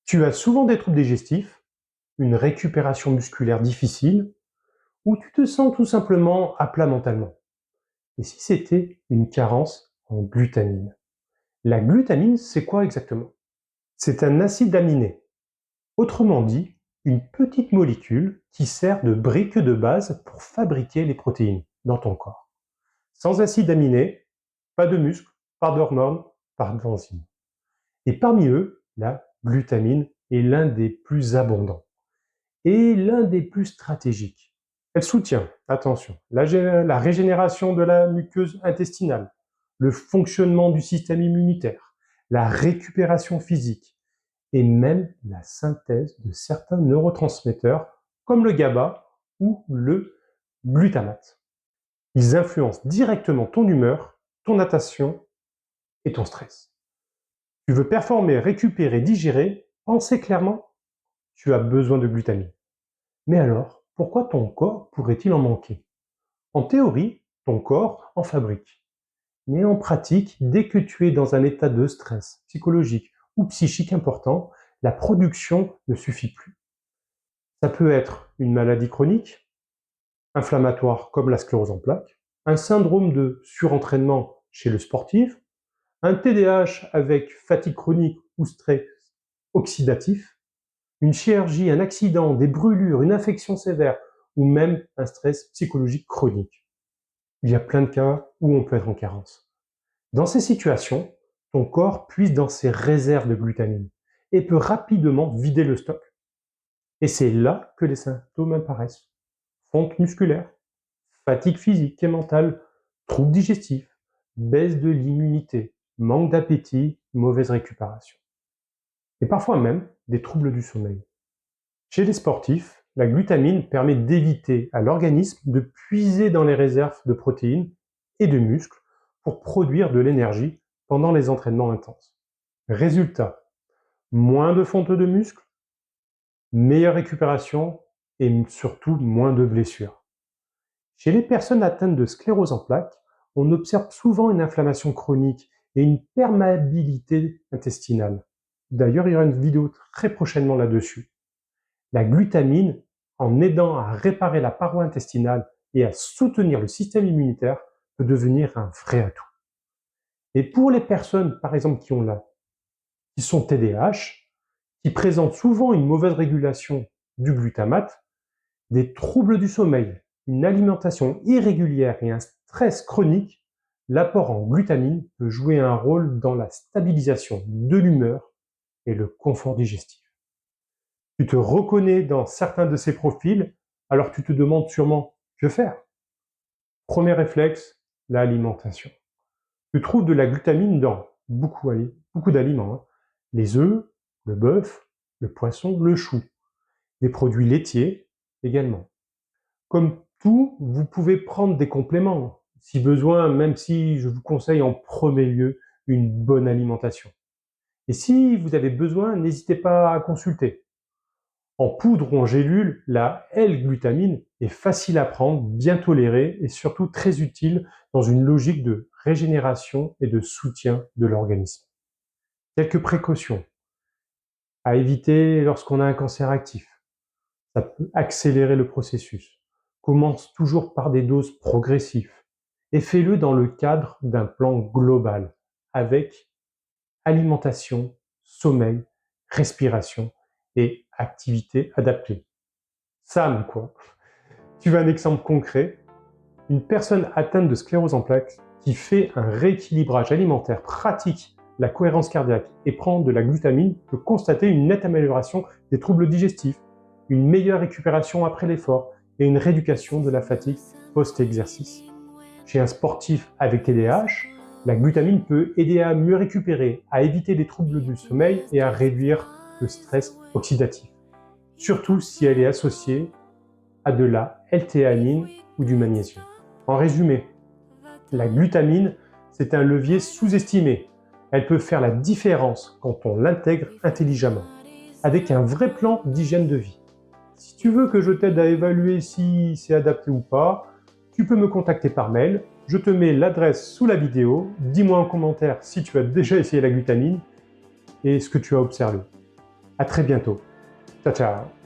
Tu as souvent des troubles digestifs, une récupération musculaire difficile, ou tu te sens tout simplement à plat mentalement. Et si c'était une carence en glutamine? La glutamine, c'est quoi exactement? C'est un acide aminé. Autrement dit, une petite molécule qui sert de brique de base pour fabriquer les protéines dans ton corps. Sans acide aminé, pas de muscles, pas d'hormones, pas d'enzymes. Et parmi eux, la glutamine est l'un des plus abondants et l'un des plus stratégiques. Elle soutient, attention, la régénération de la muqueuse intestinale, le fonctionnement du système immunitaire, la récupération physique et même la synthèse de certains neurotransmetteurs comme le GABA ou le glutamate. Ils influencent directement ton humeur, ton natation et ton stress. Tu veux performer, récupérer, digérer, penser clairement? Tu as besoin de glutamine. Mais alors, pourquoi ton corps pourrait-il en manquer? En théorie, ton corps en fabrique. Mais en pratique, dès que tu es dans un état de stress psychologique ou psychique important, la production ne suffit plus. Ça peut être une maladie chronique, inflammatoire comme la sclérose en plaques, un syndrome de surentraînement chez le sportif, un TDAH avec fatigue chronique ou stress oxydatif, une chirurgie, un accident, des brûlures, une infection sévère ou même un stress psychologique chronique. Il y a plein de cas où on peut être en carence. Dans ces situations, ton corps puise dans ses réserves de glutamine et peut rapidement vider le stock. Et c'est là que les symptômes apparaissent. Fonte musculaire, fatigue physique et mentale, troubles digestifs, baisse de l'immunité, manque d'appétit, mauvaise récupération. Et parfois même des troubles du sommeil. Chez les sportifs, la glutamine permet d'éviter à l'organisme de puiser dans les réserves de protéines et de muscles pour produire de l'énergie pendant les entraînements intenses. Résultat, moins de fonte de muscles, meilleure récupération et surtout moins de blessures. Chez les personnes atteintes de sclérose en plaques, on observe souvent une inflammation chronique et une perméabilité intestinale. D'ailleurs, il y aura une vidéo très prochainement là-dessus. La glutamine, en aidant à réparer la paroi intestinale et à soutenir le système immunitaire, peut devenir un vrai atout. Et pour les personnes, par exemple, qui sont TDAH, qui présentent souvent une mauvaise régulation du glutamate, des troubles du sommeil, une alimentation irrégulière et un stress chronique, l'apport en glutamine peut jouer un rôle dans la stabilisation de l'humeur et le confort digestif. Tu te reconnais dans certains de ces profils, alors tu te demandes sûrement que faire. Premier réflexe, l'alimentation. Tu trouves de la glutamine dans beaucoup d'aliments, hein. Les œufs, le bœuf, le poisson, le chou. Des produits laitiers également. Comme tout, vous pouvez prendre des compléments si besoin, même si je vous conseille en premier lieu une bonne alimentation. Et si vous avez besoin, n'hésitez pas à consulter. En poudre ou en gélule, la L-glutamine est facile à prendre, bien tolérée et surtout très utile dans une logique de régénération et de soutien de l'organisme. Quelques précautions à éviter lorsqu'on a un cancer actif. Ça peut accélérer le processus. Commence toujours par des doses progressives et fais-le dans le cadre d'un plan global avec alimentation, sommeil, respiration et activité adaptée. Sam, quoi. Tu veux un exemple concret? Une personne atteinte de sclérose en plaques qui fait un rééquilibrage alimentaire pratique la cohérence cardiaque et prend de la glutamine peut constater une nette amélioration des troubles digestifs, une meilleure récupération après l'effort et une rééducation de la fatigue post-exercice. Chez un sportif avec TDAH, la glutamine peut aider à mieux récupérer, à éviter les troubles du sommeil et à réduire le stress oxydatif, surtout si elle est associée à de la L-théanine ou du magnésium. En résumé, la glutamine, c'est un levier sous-estimé. Elle peut faire la différence quand on l'intègre intelligemment, avec un vrai plan d'hygiène de vie. Si tu veux que je t'aide à évaluer si c'est adapté ou pas, tu peux me contacter par mail. Je te mets l'adresse sous la vidéo. Dis-moi en commentaire si tu as déjà essayé la glutamine et ce que tu as observé. À très bientôt. Ciao, ciao.